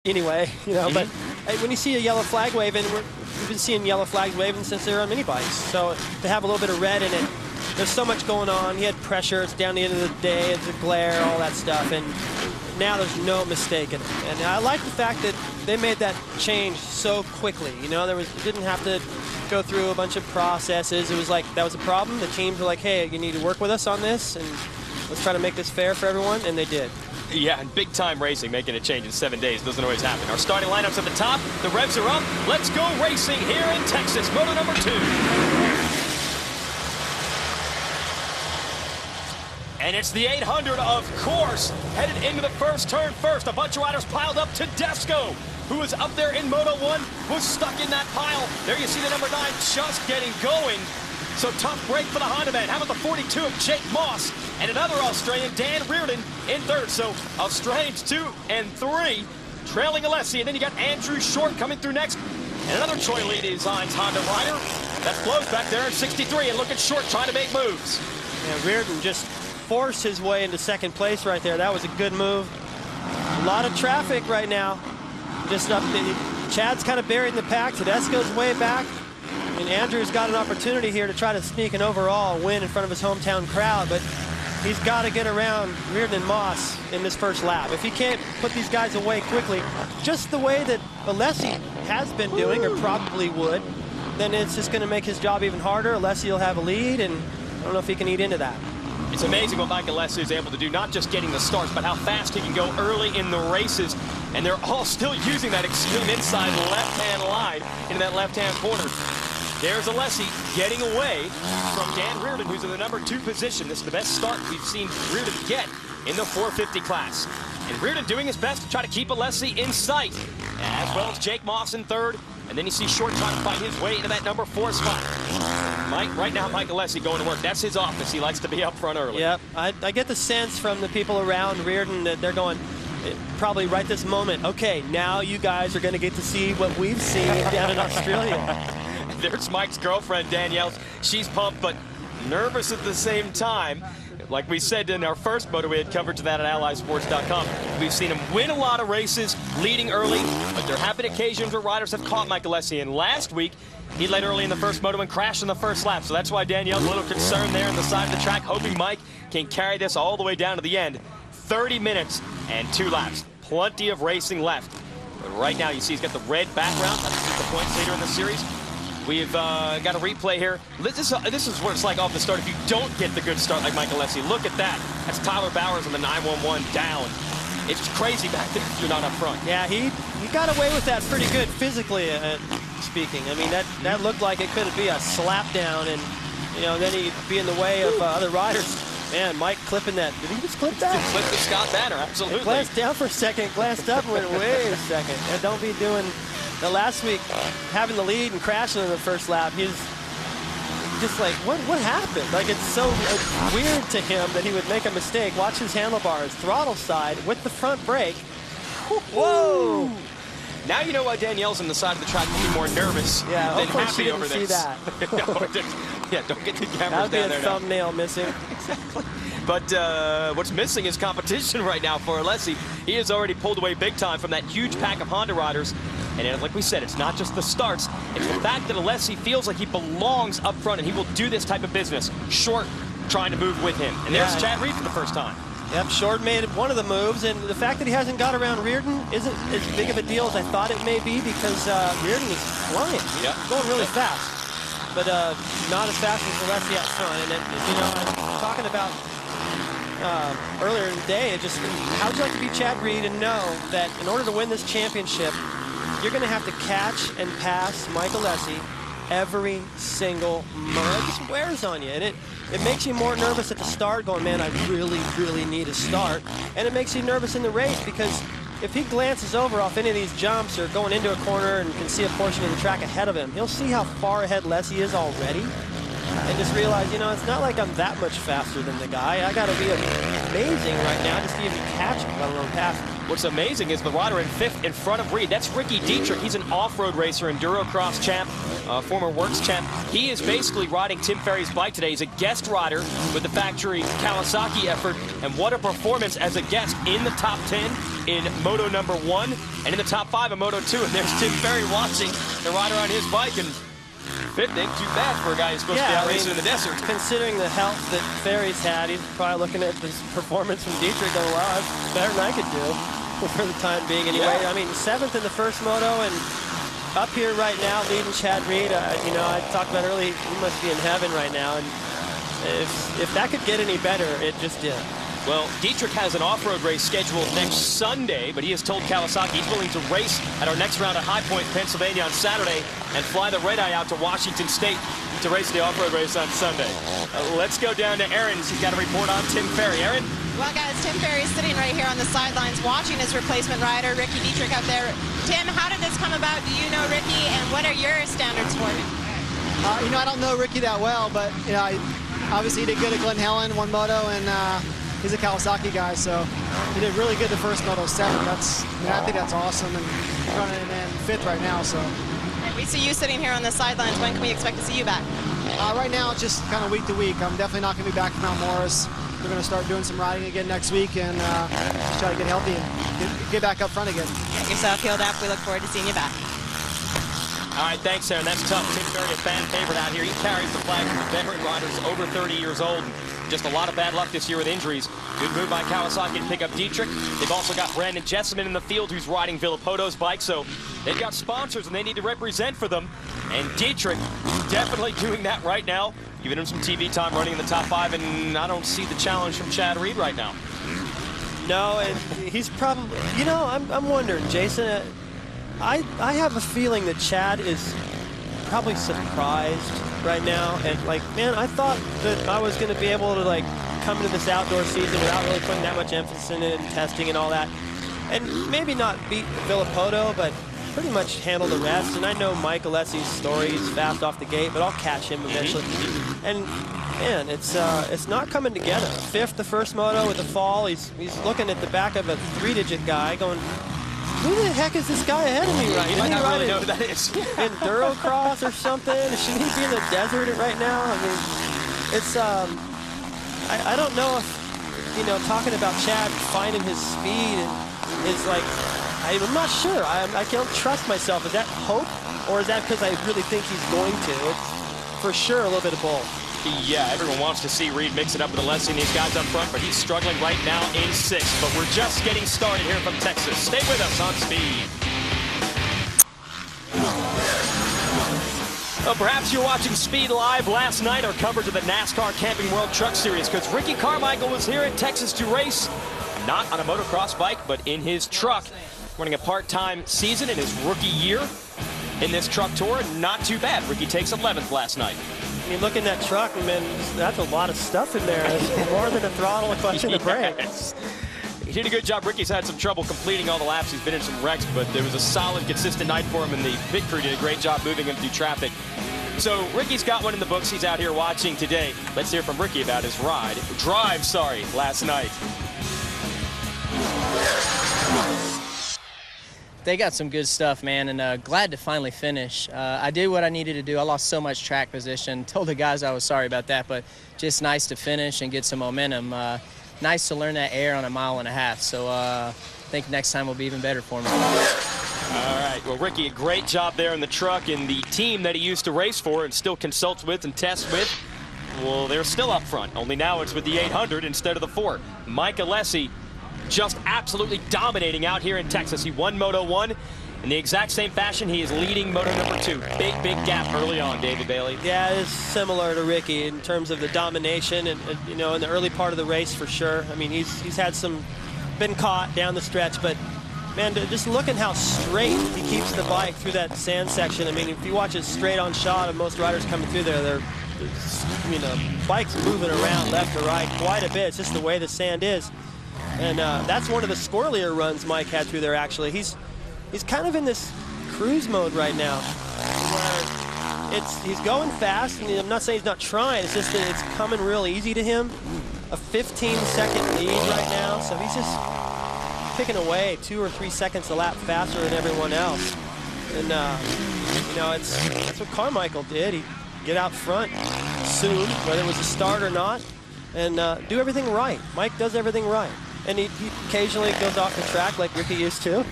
anyway, you know. But when you see a yellow flag waving, we've been seeing yellow flags waving since they were on mini bikes. So to have a little bit of red in it, there's so much going on. He had pressure. It's down the end of the day. It's a glare, all that stuff. And now there's no mistake in it. And I like the fact that they made that change so quickly. You know, didn't have to go through a bunch of processes. It was like, that was a problem. The teams were like, hey, you need to work with us on this, and let's try to make this fair for everyone, and they did. Yeah, and big-time racing, making a change in 7 days doesn't always happen. Our starting lineups at the top. The revs are up. Let's go racing here in Texas. Moto number 2. And it's the 800, of course, headed into the first turn first. A bunch of riders piled up. Tedesco, who was up there in Moto 1, was stuck in that pile. There you see the number 9 just getting going. So tough break for the Honda man. How about the 42 of Jake Moss and another Australian, Dan Reardon, in third. So Australians 2 and 3 trailing Alessi. And then you got Andrew Short coming through next. And another Troy Lee designs Honda rider. That's Blows back there in 63. And look at Short trying to make moves. Yeah, Reardon just forced his way into second place right there. That was a good move. A lot of traffic right now. Just up, Chad's kind of buried in the pack. Tedesco's way back. And Andrew's got an opportunity here to try to sneak an overall win in front of his hometown crowd, but he's got to get around Reardon and Moss in this first lap. If he can't put these guys away quickly, just the way that Alessi has been doing, or probably would, then it's just going to make his job even harder. Alessi will have a lead, and I don't know if he can eat into that. It's amazing what Mike Alessi is able to do, not just getting the starts, but how fast he can go early in the races. And they're all still using that extreme inside left-hand line into that left-hand corner. There's Alessi getting away from Dan Reardon, who's in the number 2 position. This is the best start we've seen Reardon get in the 450 class. And Reardon doing his best to try to keep Alessi in sight, as well as Jake Moss in third. And then you see Short trying to fight his way into that number 4 spot. Right now, Mike Alessi going to work. That's his office. He likes to be up front early. Yep, I get the sense from the people around Reardon that they're going, probably right this moment, okay, now you guys are going to get to see what we've seen down in Australia. There's Mike's girlfriend, Danielle. She's pumped, but nervous at the same time. Like we said in our first moto, we had coverage of that at allysports.com. We've seen him win a lot of races, leading early, but there have been occasions where riders have caught Mike Alessi. And last week, he led early in the first moto and crashed in the first lap. So that's why Danielle's a little concerned there on the side of the track, hoping Mike can carry this all the way down to the end. 30 minutes and 2 laps. Plenty of racing left. But right now, you see he's got the red background. That's the points leader in the series. We've got a replay here. This is what it's like off the start if you don't get the good start like Mike Alessi. Look at that. That's Tyler Bowers on the 911 down. It's crazy back there if you're not up front. Yeah, he got away with that pretty good physically speaking. I mean, that looked like it could be a slap down, and you know, then he'd be in the way of other riders. Man, Mike clipping that. Did he just clip that? He clipped the Scott Banner, absolutely. Glanced down for a second, glanced up and went, wait a second. And don't be doing the last week having the lead and crashing in the first lap. He's just like, what happened? Like, it's so weird to him that he would make a mistake. Watch his handlebars, throttle side with the front brake. Whoa! Now you know why Danielle's on the side of the track will be more nervous than happy over this. See that. Yeah, don't get the cameras down there. That'd be a thumbnail missing. Exactly. But what's missing is competition right now for Alessi. He has already pulled away big time from that huge pack of Honda riders. And like we said, it's not just the starts. It's the fact that Alessi feels like he belongs up front and he will do this type of business. Short trying to move with him. And there's Chad Reed for the first time. Yep, Short made one of the moves, and the fact that he hasn't got around Reardon isn't as big of a deal as I thought it may be, because Reardon is flying. He's going really fast, but not as fast as Alessi up front. And you know, I was talking about earlier in the day, how would you like to be Chad Reed and know that in order to win this championship, you're going to have to catch and pass Mike Alessi every single moment. It just wears on you, and it makes you more nervous at the start, going, man, I really, really need a start. And it makes you nervous in the race, because if he glances over off any of these jumps or going into a corner and can see a portion of the track ahead of him, he'll see how far ahead Alessi is already, and just realize, you know, it's not like I'm that much faster than the guy. I got to be amazing right now just to even catch him, let alone pass him. what's amazing is the rider in 5th in front of Reed. That's Ricky Dietrich. He's an off-road racer, enduro-cross champ, former works champ. He is basically riding Tim Ferry's bike today. He's a guest rider with the factory Kawasaki effort, and what a performance as a guest in the top 10 in Moto #1 and in the top 5 in Moto 2. And there's Tim Ferry watching the rider on his bike, and 5th ain't too bad for a guy who's supposed to be out racing in the desert. Considering the health that Ferry's had, he's probably looking at this performance from Dietrich going, wow, that's better than I could do for the time being anyway. I mean, 7th in the first moto, and up here right now leading Chad Reed. You know, I talked about earlier, he must be in heaven right now, and if that could get any better, it just did. Well, Dietrich has an off-road race scheduled next Sunday, but he has told Kawasaki he's willing to race at our next round at High Point, Pennsylvania on Saturday and fly the red-eye out to Washington State to race the off-road race on Sunday. Let's go down to Aaron. She's got a report on Tim Ferry. Aaron? Well, guys, Tim Ferry is sitting right here on the sidelines watching his replacement rider, Ricky Dietrich, up there. Tim, how did this come about? Do you know Ricky, and what are your standards for him? You know, I don't know Ricky that well, but you know, obviously he did good at Glen Helen, won Moto, and he's a Kawasaki guy, so he did really good the first Moto 7. I think that's awesome, and running in 5th right now. So we see you sitting here on the sidelines. When can we expect to see you back? Right now, it's just kind of week to week. I'm definitely not going to be back to Mount Morris. We're going to start doing some riding again next week and just try to get healthy and get back up front again. Get yourself healed up. We look forward to seeing you back. All right, thanks, Aaron. That's tough. Tim Ferry, a fan favorite out here. He carries the flag for veteran riders over 30 years old. Just a lot of bad luck this year with injuries. Good move by Kawasaki to pick up Dietrich. They've also got Brandon Jessamine in the field who's riding Villapoto's bike, so they've got sponsors and they need to represent for them. And Dietrich definitely doing that right now, giving him some TV time running in the top 5, and I don't see the challenge from Chad Reed right now. No, and he's probably, you know, I'm wondering, Jason, I have a feeling that Chad is probably surprised right now, and like, man, I thought that I was going to be able to like come into this outdoor season without really putting that much emphasis in it and testing and all that, and maybe not beat Villapoto, but pretty much handle the rest. And I know Mike Alessi's story, he's fast off the gate, but I'll catch him eventually. And man, it's not coming together. 5th the first moto with the fall. He's looking at the back of a 3-digit guy going, who the heck is this guy ahead of me right now? You might not really know who that is. Enduro cross or something? Should he be in the desert right now? I mean, it's, I don't know if, you know, talking about Chad finding his speed is like, I'm not sure. I can't trust myself. Is that hope, or is that because I really think he's going to? It's for sure a little bit of both. Yeah, everyone wants to see Reed mix it up with Alessi and these guys up front, but he's struggling right now in 6th. But we're just getting started here from Texas. Stay with us on Speed. Well, perhaps you're watching Speed live last night or coverage of the NASCAR Camping World Truck Series, because Ricky Carmichael was here in Texas to race, not on a motocross bike, but in his truck, running a part-time season in his rookie year in this truck tour. Not too bad. Ricky takes 11th last night. I mean, look in that truck, man, that's a lot of stuff in there. It's more than a throttle, a clutch, and a brake. Yes. He did a good job. Ricky's had some trouble completing all the laps. He's been in some wrecks, but there was a solid, consistent night for him, and the pit crew did a great job moving him through traffic. So Ricky's got one in the books. He's out here watching today. Let's hear from Ricky about his drive, last night. They got some good stuff, man, and glad to finally finish. I did what I needed to do. I lost so much track position. Told the guys I was sorry about that, but just nice to finish and get some momentum. Nice to learn that air on a 1.5 miles. So I think next time will be even better for me. All right, well, Ricky, a great job there in the truck, and the team that he used to race for and still consults with and tests with, well, they're still up front. Only now it's with the 800 instead of the 4. Mike Alessi just absolutely dominating out here in Texas. He won Moto 1 in the exact same fashion. He is leading Moto number 2. Big gap early on, David Bailey. Yeah, it's similar to Ricky in terms of the domination and you know, in the early part of the race for sure. I mean, he's had been caught down the stretch, but man, just looking how straight he keeps the bike through that sand section. I mean, if you watch a straight on shot of most riders coming through there, they're, you know, bikes moving around left or right quite a bit. It's just the way the sand is. And that's one of the squirrelier runs Mike had through there, actually. He's kind of in this cruise mode right now, where he's going fast, and I'm not saying he's not trying, it's just that it's coming real easy to him. A 15-second lead right now, so he's just picking away 2 or 3 seconds a lap faster than everyone else. And, you know, that's what Carmichael did. He'd get out front soon, whether it was a start or not, and do everything right. Mike does everything right. And he occasionally goes off the track like Ricky used to.